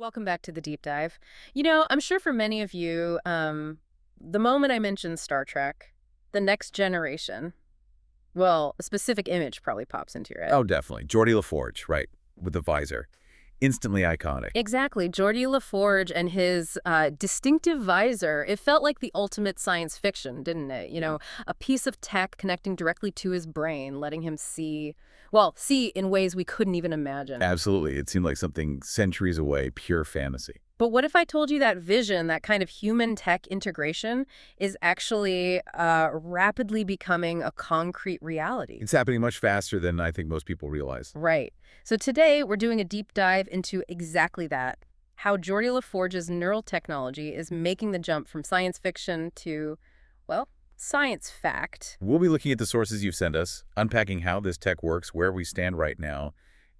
Welcome back to the deep dive. You know, I'm sure for many of you, the moment I mentioned Star Trek, the next generation, well, a specific image probably pops into your head. Oh, definitely. Geordi LaForge, right, with the visor. Instantly iconic. Exactly. Geordi LaForge and his distinctive visor, it felt like the ultimate science fiction, didn't it? You know, a piece of tech connecting directly to his brain, letting him see, well, see in ways we couldn't even imagine. Absolutely. It seemed like something centuries away, pure fantasy. But what if I told you that vision, that kind of human-tech integration, is actually rapidly becoming a concrete reality? It's happening much faster than I think most people realize. Right. So today, we're doing a deep dive into exactly that, how Geordi LaForge's neural technology is making the jump from science fiction to, well, science fact. We'll be looking at the sources you've sent us, unpacking how this tech works, where we stand right now,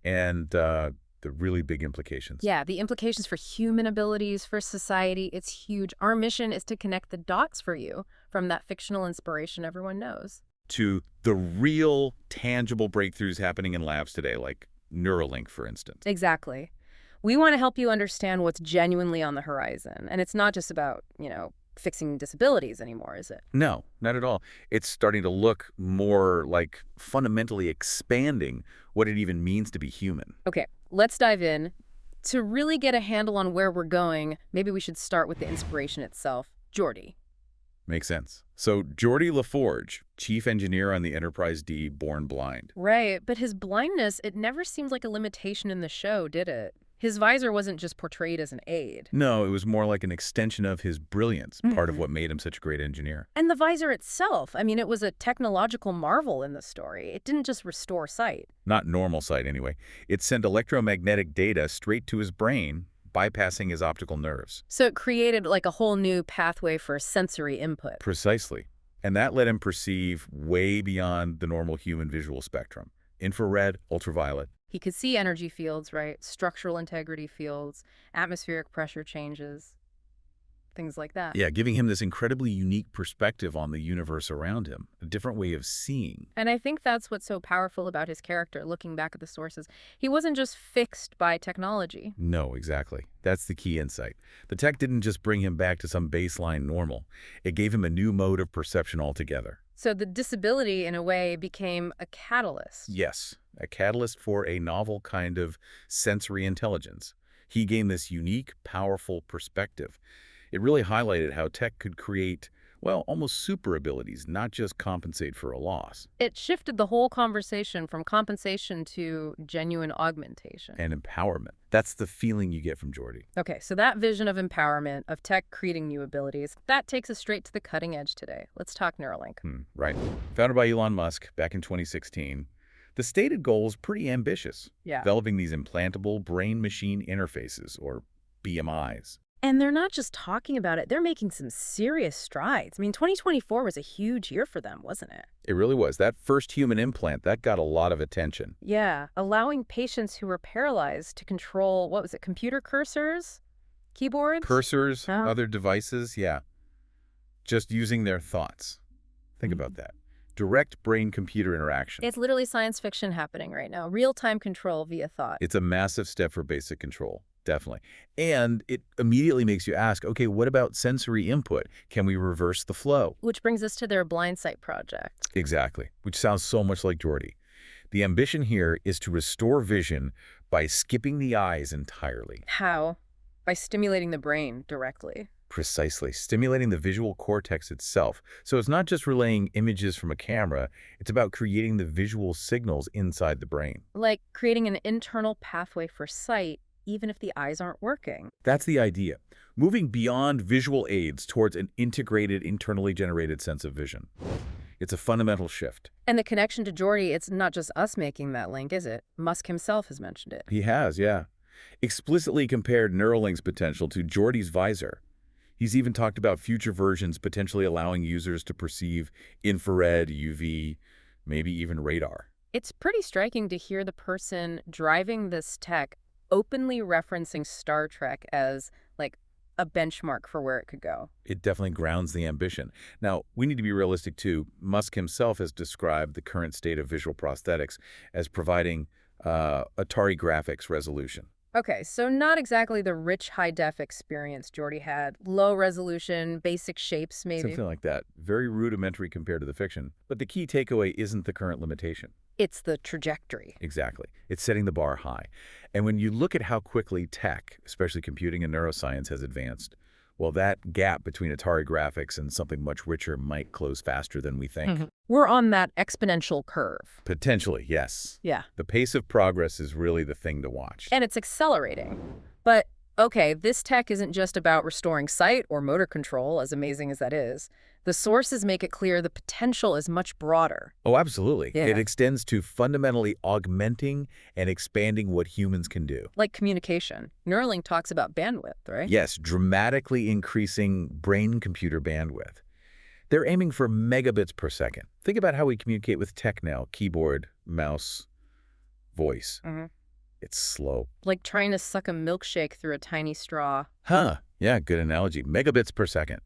and the really big implications. Yeah, the implications for human abilities, for society, it's huge. Our mission is to connect the dots for you from that fictional inspiration everyone knows. To the real, tangible breakthroughs happening in labs today, like Neuralink, for instance. Exactly. We want to help you understand what's genuinely on the horizon. And it's not just about, fixing disabilities anymore, is it? No, not at all. It's starting to look more like fundamentally expanding what it even means to be human. Okay, let's dive in. To really get a handle on where we're going, maybe we should start with the inspiration itself. Geordi. Makes sense. So Geordi LaForge, chief engineer on the Enterprise D, born blind. Right, but his blindness, it never seemed like a limitation in the show, did it? His visor wasn't just portrayed as an aid. No, it was more like an extension of his brilliance, part of Mhm. what made him such a great engineer. And the visor itself, I mean, it was a technological marvel in the story. It didn't just restore sight. Not normal sight, anyway. It sent electromagnetic data straight to his brain, bypassing his optical nerves. So it created like a whole new pathway for sensory input. Precisely. And that let him perceive way beyond the normal human visual spectrum. Infrared, ultraviolet. He could see energy fields, right? Structural integrity fields, atmospheric pressure changes, things like that. Yeah, giving him this incredibly unique perspective on the universe around him, a different way of seeing. And I think that's what's so powerful about his character, looking back at the sources. He wasn't just fixed by technology. No, exactly. That's the key insight. The tech didn't just bring him back to some baseline normal. It gave him a new mode of perception altogether. So the disability, in a way, became a catalyst. Yes, a catalyst for a novel kind of sensory intelligence. He gained this unique, powerful perspective. It really highlighted how tech could create, well, almost super abilities, not just compensate for a loss. It shifted the whole conversation from compensation to genuine augmentation. And empowerment. That's the feeling you get from Geordi. Okay, so that vision of empowerment, of tech creating new abilities, that takes us straight to the cutting edge today. Let's talk Neuralink. Right. Founded by Elon Musk back in 2016, the stated goal is pretty ambitious. Yeah. Developing these implantable brain-machine interfaces, or BMIs. And they're not just talking about it, they're making some serious strides. I mean, 2024 was a huge year for them, wasn't it? It really was. That first human implant, that got a lot of attention. Yeah, allowing patients who were paralyzed to control, what was it, computer cursors? Keyboards? Cursors, Oh. other devices, yeah. Just using their thoughts. Think about that. Direct brain-computer interaction. It's literally science fiction happening right now. Real-time control via thought. It's a massive step for basic control, definitely. And it immediately makes you ask, okay, what about sensory input? Can we reverse the flow? Which brings us to their blind sight project. Exactly, which sounds so much like Geordi. The ambition here is to restore vision by skipping the eyes entirely. How? By stimulating the brain directly. Precisely, stimulating the visual cortex itself. So it's not just relaying images from a camera, it's about creating the visual signals inside the brain. Like creating an internal pathway for sight, even if the eyes aren't working. That's the idea. Moving beyond visual aids towards an integrated, internally generated sense of vision. It's a fundamental shift. And the connection to Geordi, it's not just us making that link, is it? Musk himself has mentioned it. He has, yeah. Explicitly compared Neuralink's potential to Geordi's visor. He's even talked about future versions potentially allowing users to perceive infrared, UV, maybe even radar. It's pretty striking to hear the person driving this tech openly referencing Star Trek as, like, a benchmark for where it could go. It definitely grounds the ambition. Now, we need to be realistic too. Musk himself has described the current state of visual prosthetics as providing Atari graphics resolution. Okay, so not exactly the rich high-def experience Geordi had. Low resolution, basic shapes, maybe. Something like that. Very rudimentary compared to the fiction. But the key takeaway isn't the current limitation. It's the trajectory. Exactly. It's setting the bar high. And when you look at how quickly tech, especially computing and neuroscience, has advanced, well, that gap between Atari graphics and something much richer might close faster than we think. We're on that exponential curve. Potentially, yes. Yeah. The pace of progress is really the thing to watch. And it's accelerating. But, okay, this tech isn't just about restoring sight or motor control, as amazing as that is. The sources make it clear the potential is much broader. Oh, absolutely. Yeah. It extends to fundamentally augmenting and expanding what humans can do. Like communication. Neuralink talks about bandwidth, right? Yes, dramatically increasing brain-computer bandwidth. They're aiming for megabits per second. Think about how we communicate with tech now: keyboard, mouse, voice. It's slow. Like trying to suck a milkshake through a tiny straw. Huh. Yeah, good analogy. Megabits per second.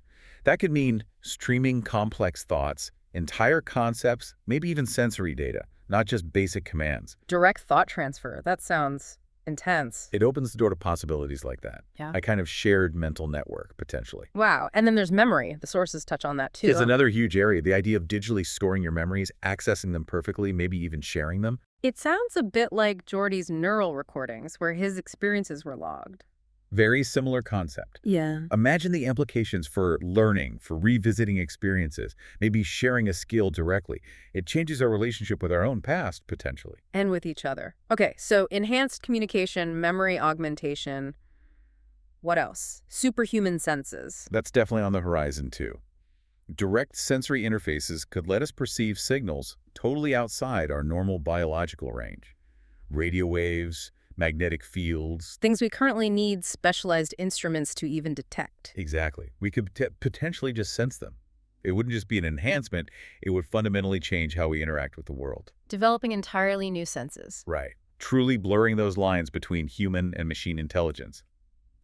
That could mean streaming complex thoughts, entire concepts, maybe even sensory data, not just basic commands. Direct thought transfer. That sounds intense. It opens the door to possibilities like that. Yeah. A kind of shared mental network, potentially. Wow. And then there's memory. The sources touch on that too. It's another huge area. The idea of digitally storing your memories, accessing them perfectly, maybe even sharing them. It sounds a bit like Geordi's neural recordings, where his experiences were logged. Very similar concept. Yeah. Imagine the implications for learning, for revisiting experiences, maybe sharing a skill directly. It changes our relationship with our own past, potentially. And with each other. Okay, so enhanced communication, memory augmentation. What else? Superhuman senses. That's definitely on the horizon, too. Direct sensory interfaces could let us perceive signals totally outside our normal biological range. Radio waves, magnetic fields. Things we currently need specialized instruments to even detect. Exactly. We could potentially just sense them. It wouldn't just be an enhancement, it would fundamentally change how we interact with the world. Developing entirely new senses. Right. Truly blurring those lines between human and machine intelligence.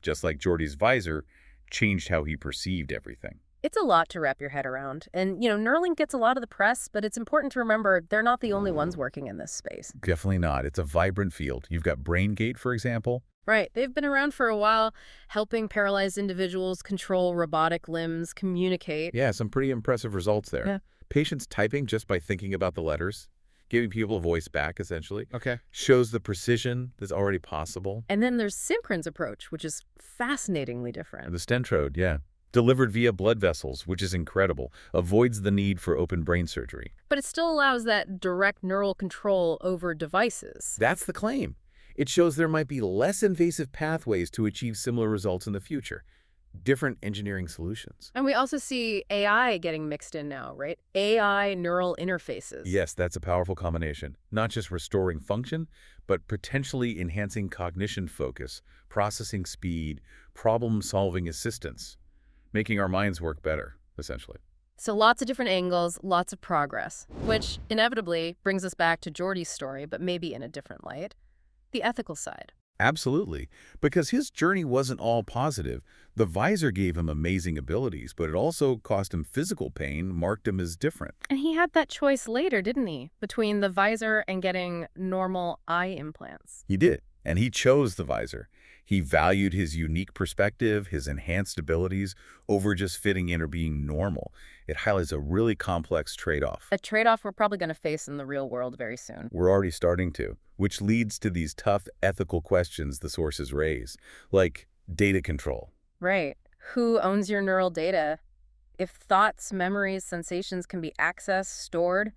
Just like Geordi's VISOR changed how he perceived everything. It's a lot to wrap your head around. And, Neuralink gets a lot of the press, but it's important to remember they're not the only ones working in this space. Definitely not. It's a vibrant field. You've got BrainGate, for example. Right. They've been around for a while, helping paralyzed individuals control robotic limbs, communicate. Yeah, some pretty impressive results there. Yeah. Patients typing just by thinking about the letters, giving people a voice back, essentially. Okay. Shows the precision that's already possible. And then there's Synchron's approach, which is fascinatingly And different. the stentrode, yeah. Delivered via blood vessels, which is incredible. Avoids the need for open brain surgery. But it still allows that direct neural control over devices. That's the claim. It shows there might be less invasive pathways to achieve similar results in the future. Different engineering solutions. And we also see AI getting mixed in now, right? AI neural interfaces. Yes, that's a powerful combination. Not just restoring function, but potentially enhancing cognition focus, processing speed, problem-solving assistance, making our minds work better, essentially. So lots of different angles, lots of progress, which inevitably brings us back to Geordi's story, but maybe in a different light. The ethical side. Absolutely. Because his journey wasn't all positive. The VISOR gave him amazing abilities, but it also cost him physical pain, marked him as different. And he had that choice later, didn't he? Between the visor and getting normal eye implants. He did, and he chose the VISOR. He valued his unique perspective, his enhanced abilities, over just fitting in or being normal. It highlights a really complex trade-off. A trade-off we're probably going to face in the real world very soon. We're already starting to, which leads to these tough ethical questions the sources raise, like data control. Right. Who owns your neural data? If thoughts, memories, sensations can be accessed, stored,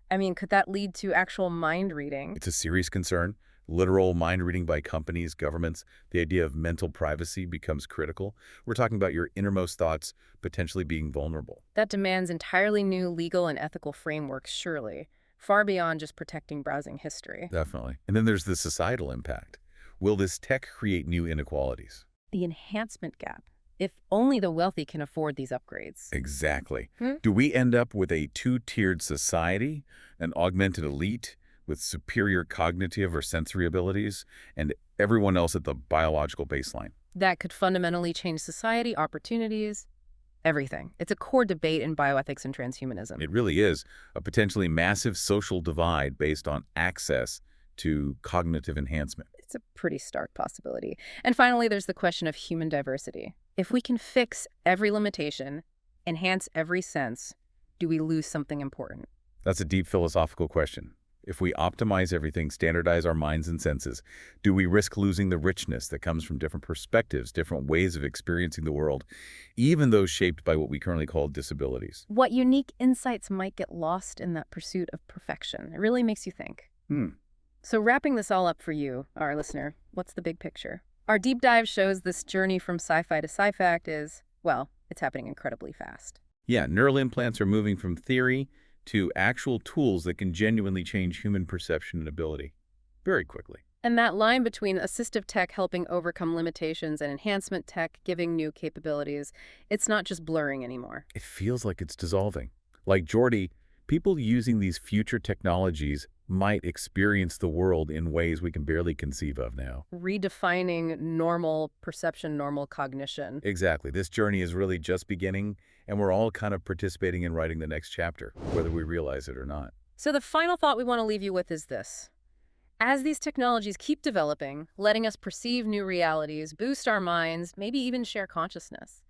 could that lead to actual mind reading? It's a serious concern. Literal mind reading by companies, governments. The idea of mental privacy becomes critical. We're talking about your innermost thoughts potentially being vulnerable. That demands entirely new legal and ethical frameworks, surely, far beyond just protecting browsing history. Definitely. And then there's the societal impact. Will this tech create new inequalities? The enhancement gap. If only the wealthy can afford these upgrades. Exactly. Do we end up with a two-tiered society, an augmented elite with superior cognitive or sensory abilities, and everyone else at the biological baseline? That could fundamentally change society, opportunities, everything. It's a core debate in bioethics and transhumanism. It really is a potentially massive social divide based on access to cognitive enhancement. It's a pretty stark possibility. And finally, there's the question of human diversity. If we can fix every limitation, enhance every sense, do we lose something important? That's a deep philosophical question. If we optimize everything, standardize our minds and senses, do we risk losing the richness that comes from different perspectives, different ways of experiencing the world, even those shaped by what we currently call disabilities? What unique insights might get lost in that pursuit of perfection? It really makes you think. Hmm. So wrapping this all up for you, our listener, what's the big picture? Our deep dive shows this journey from sci-fi to sci-fact is, well, it's happening incredibly fast. Yeah, neural implants are moving from theory to actual tools that can genuinely change human perception and ability very quickly. And that line between assistive tech helping overcome limitations and enhancement tech giving new capabilities, it's not just blurring anymore. It feels like it's dissolving. Like Geordi, people using these future technologies might experience the world in ways we can barely conceive of now. Redefining normal perception, normal cognition. Exactly. This journey is really just beginning, and we're all kind of participating in writing the next chapter, whether we realize it or not. So the final thought we want to leave you with is this. As these technologies keep developing, letting us perceive new realities, boost our minds, maybe even share consciousness,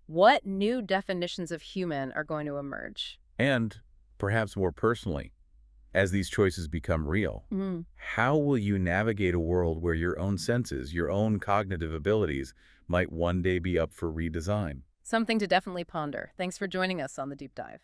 what new definitions of human are going to emerge? And perhaps more personally, as these choices become real, how will you navigate a world where your own senses, your own cognitive abilities, might one day be up for redesign? Something to definitely ponder. Thanks for joining us on the Deep Dive.